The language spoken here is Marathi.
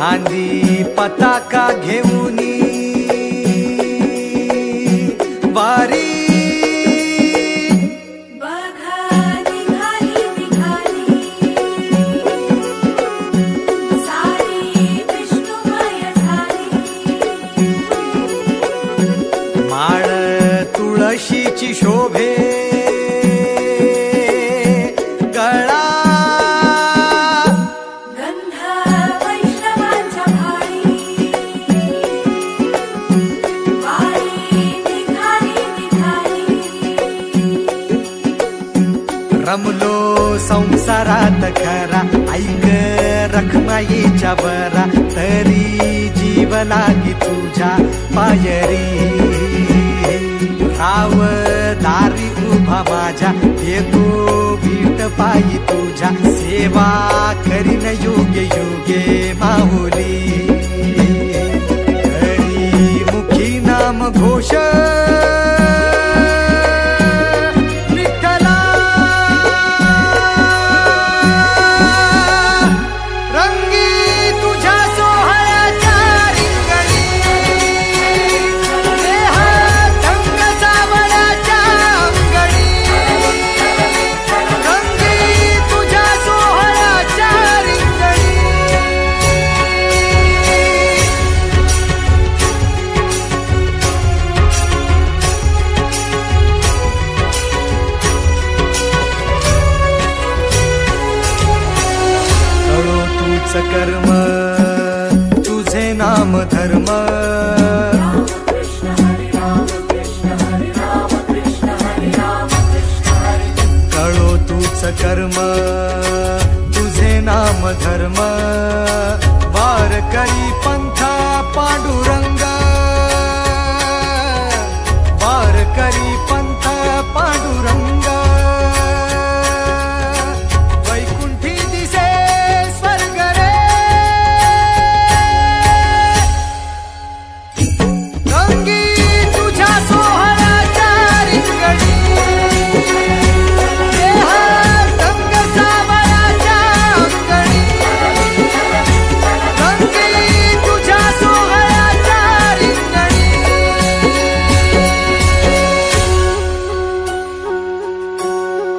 खांदी पताका घेऊनी वारी माळ तुळशीची शोभे गळा गंध वैष्णवांच्या भाळी वारी निघाली निघाली रमलो संसारात खरा ऐक रखमाईच्या बरा तरी जीव लागी तुझ्या पायरी राव दारी उभा माझ्या येतो भीट पायी तुझ्या सेवा करीन योगे योगे माहुली हरी मुखी नाम घोष कर्म तुझे नाम धर्म कळो तूच कर्म तुझे नाम धर्म वार करी